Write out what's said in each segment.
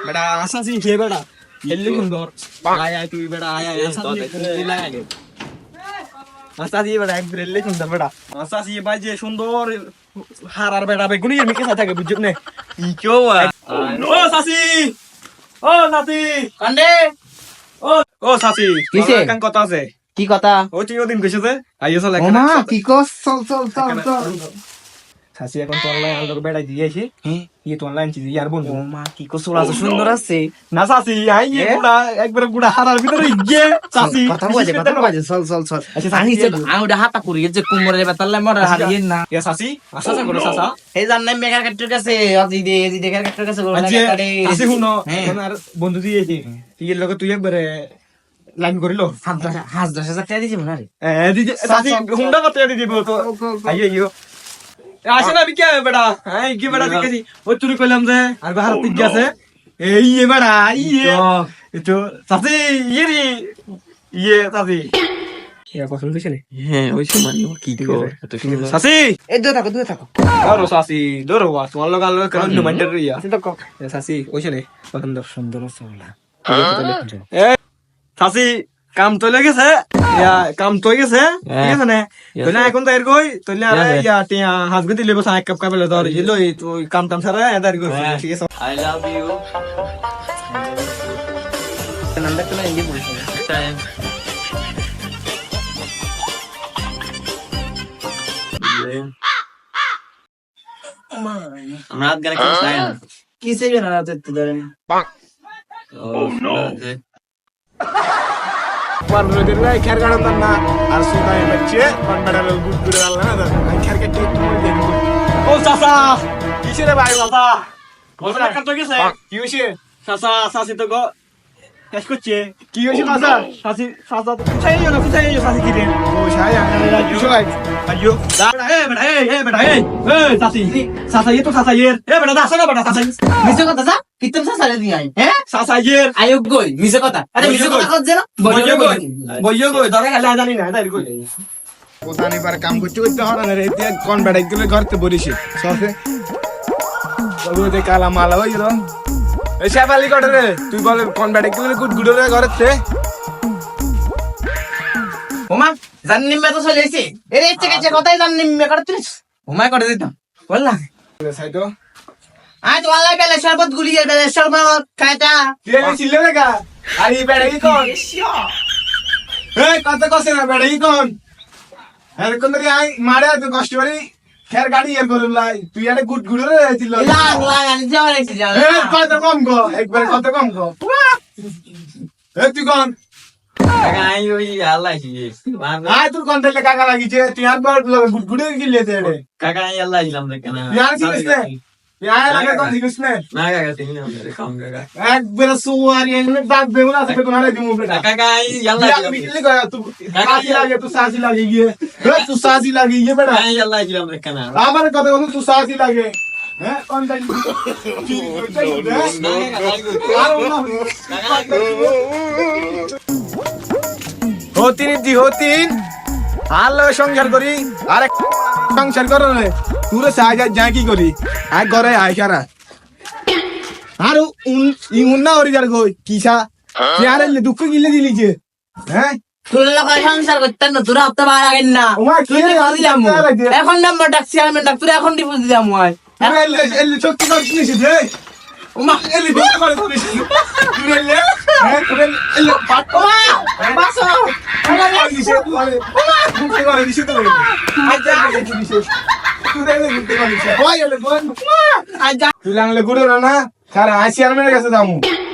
বেটা আসাসি হে বেটা হেললি সুন্দর আয় আয় তুই বেটা আয় আয় আসাসি লাগাই দে আসাসি বেটা এক হেললি সুন্দর বেটা আসাসি ভাই যে সুন্দর হারার বেটা বেগুনি আমি কেসা থাকে বুঝছ না ই কেউ ও সাসি ও সাসি কান্দে ও সাসি কিসে? কান কথা আছে কি কথা ও তুই ওদিন কইছিস যে আইছো লাগে ওমা কি কস চল চল চল চল সাসি এখন তো অনলাইন আলোর বেটা দিয়েছি ইয়ে তো অনলাইন চিজ ইয়ার বন্ধু ওমা কি কস ওরা তো সুন্দর আছে না সাসি আই ইয়ে গুড়া একবার গুড়া হারার ভিতরে গিয়ে সাসি কথা বাজে চল চল চল আচ্ছা, আমি সাসি, যে আউডা হাতা করি যে কুমরে বেতালে মরে হারিয়ে না এ সাসি আসাসা করে সাসা এই জান নাই মেঘার কাটর কাছে আজি দে কাটর কাছে বলে আজকে সাসি শুনো হ্যাঁ। এখন আর বন্ধু দিয়েছি ইয়ের লগে তুই একবারে লাইন করিলো হাস 10,000 টাকা দিছি মনে রে দিদি সাসি হুন্ডা করতে দিব তো আইয়ে ইয়ো আসে না বিকে বেটা এই কি বেটা দেখেছি ওই তুই কইলাম যে আর বাহার তুই গেছে এই ইয়ে বেটা ইয়ে তো সাসি ইয়ে রে ইয়ে সাসি ইয়া পছন্দ হইছে হ্যাঁ ওই সময় কি কো এত সুন্দর সাসি এই দূরে থাকো আরো সাসি দরো ওয়া তোমার লগে আলো করে অন্য মাইন্ডার ইয়া চিন্তা কর সাসি ওইছে নে পছন্দ সুন্দর আছে বলা এ সাসি কাম তো লেগেছে ইয়া কাম তো গেছে ঠিক আছে না তোলা এখন তো এর কই তোলা ইয়া টিয়া হাজগুতি লেবো সাই কাপ কাপলে ধর ইলো তো কাম টাম সারা এদার কই ঠিক আছে আই লাভ ইউ নন্দা তো হিন্দি বলছি টাইম আমরা আজ গানে কিছু চাই না কিসে না রাতে তো ধরেন ও নো পান রোদের রাই খের গাড়ন না আর সুদাই বাচ্চে পান মেডাল গুড গুড আল্লাহ না আই খের কে টিক তুই দেন ও সাসা কিসে রে ভাই সাসা বলরা কাট গেছে কি হইছে সাসা সাসি তো গো কেস করছে কি হইছে সাসা সাসি সাসা তো চাই না সাসি কি রে ও ছাই আরে রাজু সবাই আইও বেটা এ বেটা এ সাসি সাসা ये तो সাসা ये এ বেটা দাসা না বেটা সাসা মিছে কথা যা কিতম সাসালে দি আই হ্যাঁ সাসা ये আয়োগ গই মিছে কথা আরে মিছে কথা কত যেন বইয় গই ধরে খালি জানি না তাই কই পোতানি পার কাম করতে করতে হরান রে তে কোন বেড়াই গেলে ঘরতে বরিছে সফে তবু তে কালা মালা হই র এ শেফালি কটে রে তুই বল কোন বেড়াই গেলে গুড গুড রে ঘরতে ওমা জান্নি মে তো চলেছে এরে ইচ্ছে কাছে কথাই জান্নি মে করতে ওমা করে দিতাম বললা সাইতো আজ ওয়ালা বেলে শরবত গুলিয়ে বেলে শরবত খাইতা কে ছিলে লাগা আরে বেড়াই কোন এ কত কসে না বেড়াই কোন এর কোন রে আই মারে তো কষ্ট করি খের গাড়ি এর করুন লাই তুই আরে গুড গুড রে ছিল লাগ লাগ আমি যাওয়ার একটু যাও এ কত কম গো একবার কত কম গো এ তুই কোন আই ওই আল্লাহ কি আয় তোর কোন থেকে কাকা লাগিছে তুই আর বার গুড গুড গিলে দে রে কাকা আই আল্লাহ ইলাম দেখে না তুই আর ছিলিস না তুই আর লাগে কোন ছিলিস না না কাকা তুমি না খাম কাকা একবার সুয়ারি এনে দাগ দেবো না তোকে তোমারে দিমু বেটা কাকা আই আল্লাহ তুই মিটলি গয়া তুই সাজি লাগে তুই সাজি লাগে গিয়ে তুই সাজি লাগে গিয়ে বেটা আই আল্লাহ ইলাম দেখে না আমার কথা বল তুই সাজি লাগে হ্যাঁ কোন তাই হতিন দি হতিন আল্লাহ সংসার করি আরে সংসার করো রে তুরে সাজা যা কি করি আয় ঘরে আয় সারা আর ইমুন না ওরি যার কই কিসা ইয়ারে দুঃখ গিলে দিলি যে হ্যাঁ তোর লোক সংসার করতেন না তোরা হপ্তা বার আগেন না ওমা কি রে দিলাম এখন নাম্বার ডাকছি আমি ডাক তোরা এখন ডিপোজিট দিলাম মই এলি চক্কি করছিস রে ওমা এলি বিয়ে করে তুই তুই এলে হ্যাঁ তুই এলি পাট বাসো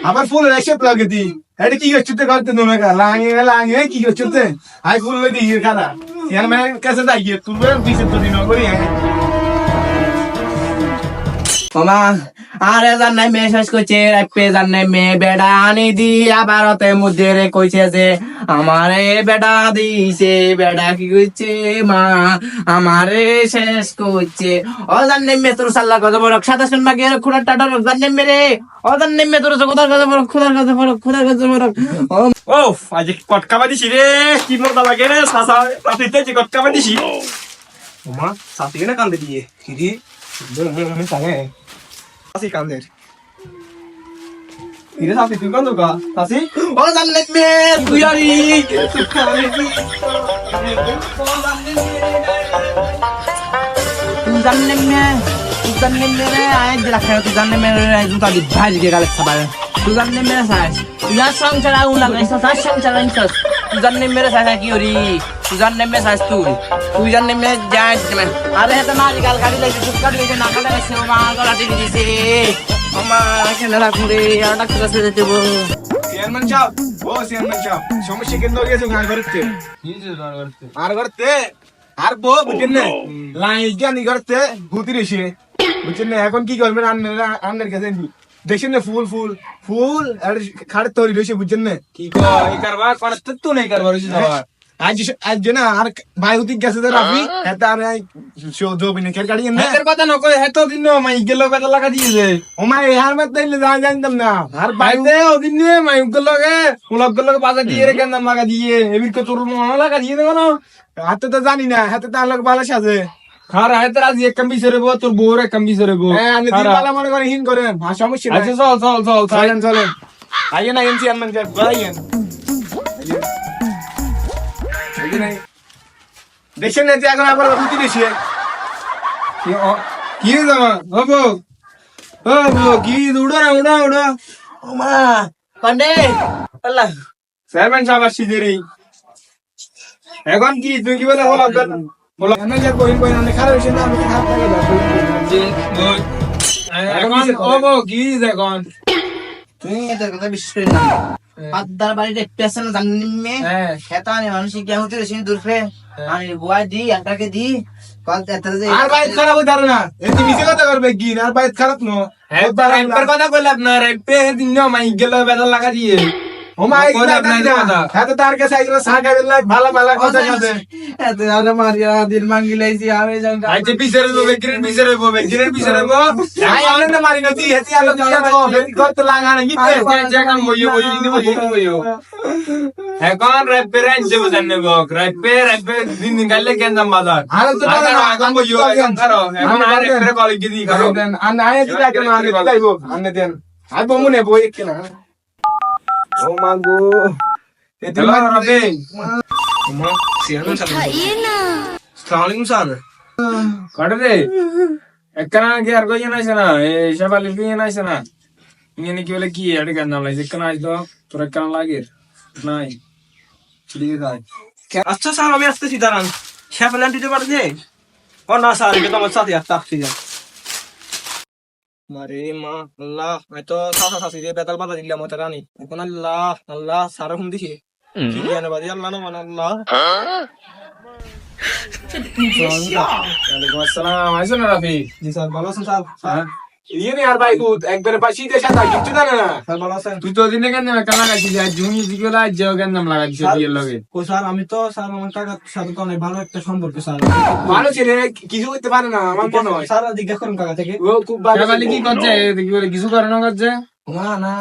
আবার ফুল এসে লাগে দি এটা কি করতে করতে তুমি লাগে লাগে কি করতে আই ফুল দি খারা চেয়ারম্যান কাছে যাই তুই বিশেষ দিন করি ওমা আরে জান নাই মেয়ে শেষ করছে রাখবে জান নাই মেয়ে বেড়া আনি দি আবার ওতে মধ্যে রে কইছে যে আমারে বেড়া দিছে বেড়া কি কইছে মা আমারে শেষ করছে ও জান নাই মেয়ে তোর সাল্লা কথা বড় 27 মাগে খুড়া টাটা জান নাই মেরে ও জান নাই মেয়ে তোর কথা বড় খুদার কথা বড় ও আজ কটকাবা দিছি রে কি মজা লাগে রে সাসা সাথে যে কটকাবা দিছি ওমা সাথে না কান্দে দিয়ে কি দি সাথে কান্দের কিরে সাথী তুই কোন দোকা সাথী ও জান্নাত মে তুই আরি তুই জান্নাত মে রে আয় দিলা খেলা তুই জান্নাত মে রে জুতা দি ভাই গে গালে সাবাল তুই জান্নাত মে সাইস তুই আর সংসার আউ লাগাইছ সাইস সংসার আইছ তুই জান্নাত মে সাইস কি হরি তুই জান্নাত মে সাইস তুই জান্নাত মে যাই আরে এটা মারি গাল গাড়ি লাইছে সুকার লাইছে না গালে লাইছে মা গলাটি দিছে মামা কেন রাখুরে আর ডাক্তার কাছে যেতে বল চেয়ারম্যান সাহেব ও চেয়ারম্যান সাহেব সমস্যা কেন গেছে গান করতে আর করতে আর বো বুঝছেন না লাইন জ্ঞানী করতে ভূতি রেসে বুঝছেন না এখন কি করবেন আন্নার কাছে দেখছেন না ফুল ফুল ফুল আর খাড়ে তৈরি রয়েছে বুঝছেন না কি কই কারবা করতে তো নাই কারবার হইছে সবার আজ না আর ভাই উদিক গেছে তো রাবি এটা আর শো জবিনে কেন গাড়ি না এর কথা ন কই হেতো দিন মাই গেল বেটা লাগা দিয়েছে ও মাই হার মত দিলে জানতাম না আর ভাই বাইতে ওদিন নিয়ে মাই গেল লগে উলক গেল বাজা দিয়ে রে কেন লাগা দিয়ে এবির কো তোর মন লাগা দিয়ে দেব না হাতে তো জানি না হাতে তো আলোক ভালো সাজে খারা হেতে আজ এক কম বিসরে বো তোর বউর এক কম বিসরে বো হ্যাঁ আমি দিন ভালো মনে করে হিন করেন সমস্যা নাই আচ্ছা চল চলেন চলেন আইয়েন আইয়েন চেয়ারম্যান সাহেব আইয়েন দেখছেন না যে এখন আবার উঠি দিছে কি জামা বাবু কি উড়ো না উড়ো ও মা পান্ডে আল্লাহ চেয়ারম্যান সাহেব আসছি দেরি এখন কি তুই কি বলে হলো বলো আমি যে কইন কইন আমি খারাপ হইছে না আমি খারাপ লাগে না এখন ও বো কি দেখুন তুই এত কথা বিশ্বাস করি না পাদ্দার বাড়িতে পেছনে জানি মে হ্যাঁ হেতা আমি মানুষ কি হতে রেছি দূরফে আমি বুয়াই দি আটাকে দি কল এত যে আর বাইত খারাপ হই দাঁড়া না এটি মিছে কথা করবে কি আর বাইত খারাপ নো এবার কথা কইলে আপনার এপে দিন মাই গেল বেদা লাগা দিয়ে ও মাই হ্যাঁ তো তার কাছে আইলো সা খাইবে না ভালো ভালো কথা কাছে এত আরে মারিয়া দিল মাঙ্গি লাইছি আমি যাও আইতে পিছরে ববে গ্রেন পিছরে বো আই আমনে না মারি নতি হেতি আলো দিয়া তো কত লাগা না গিতে জায়গা মইও মইও এখন রেফারেন্স দেব জাননে গো রেফে দিন দিন গালে কেন বাজার আর তো এখন মইও এখন করো এখন আর রেফারে কল কি দি করো দেন আন আয় দিলা কেন আনে দিলাইবো আনে দেন আর বমুনে বই কেনা ও মাগো এতে হ্যালো রবি সালামালাইকুম স্যার কড় রে একনা কি আর কই না না এই সবালি কি না না ইনি কি বলে কি আড়ে কেন নাম লাইছে কেন আইতো তোর কেন লাগে নাই ঠিক আছে আচ্ছা স্যার আমি আসতেছি দাঁড়ান শ্যাফেলান দিতে পারবে ও না স্যার এটা তো আমার সাথে আসতে যান মারে মা আল্লাহ আমি তো সাসা সাসি দিয়ে বেতাল বাধা দিলাম ওটা রানি এখন আল্লাহ আল্লাহ সারা হুম দিছে কি জানে বাদি আল্লাহ না মানে আল্লাহ ওয়ালাইকুম আসসালাম আইছো না রাফি জি স্যার ভালো আছেন স্যার হ্যাঁ ইয়ে নে আর ভাই দুধ একবারে পাশি দিয়ে সাথে কিছু জানে না স্যার ভালো আছেন তুই তো দিনে কেন কেন লাগাইছিস আজ জুনি দিকে আজ যাও কেন নাম লাগাইছিস বিয়ের লগে ও স্যার আমি তো স্যার আমার কাকার সাথে তো অনেক ভালো একটা সম্পর্ক স্যার ভালো ছেলে কিছু করতে পারে না আমার মনে হয় স্যার জিজ্ঞাসা করুন কাকা থেকে ও খুব ভালো সবালি কি করছে কি বলে কিছু করে না করছে না না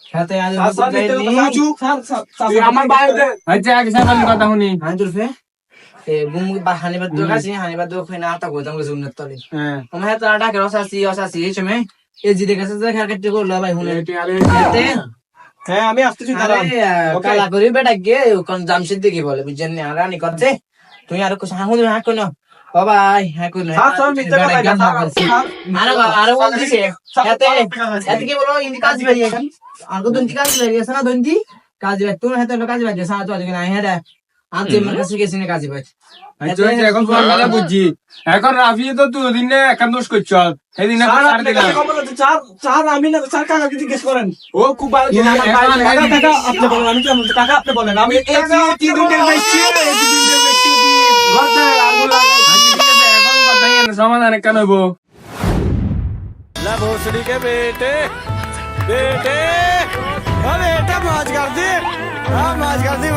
সাথে আজ আমার ভাই আচ্ছা আগে সবালি কথা শুনি আমি দূরফে এ বুম বা হানিবাদ দো কাছে হানিবাদ দো কইনা আতা কইতাম গো জুনের তলে হ্যাঁ আমি হাতে আটা কে রসাসি এই সময় এই জিদে কাছে যে খার কাটতে করলো ভাই হুনে হাতে হ্যাঁ আমি আসতেছি দাঁড়ান কালা করি বেটা গে কোন জামশিদ দেখি বলে বুঝছেন না রানি করছে তুই আর কিছু হাঙ্গু হ্যাঁ কোন ও ভাই হ্যাঁ কোন আরে বল দিছে হাতে হাতে কি বলো ইন্দি কাজ বেরিয়ে গেল আর কো দন্তি কাজ বেরিয়ে আছে না দন্তি কাজ বেরিয়ে তুই হাতে কাজ বেরিয়ে সা তো আজকে না হেডা আনতে আমার কাছে গেছিস না কাজ বেরিয়ে এখন তোমার কথা বুঝছি এখন রাফি তো তুই দিন একান দোষ করছ সেদিন স্যার আমি না স্যার কাকা কি জিজ্ঞেস করেন ও খুব ভালো আপনি বলেন আমি কেমন টাকা আপনি বলেন আমি কি দুটের বেশি এখন কথা সমাধান কেন হইব ला भोसड़ी के बेटे बेटे अरे बेटा माज कर दे हाँ माज कर दे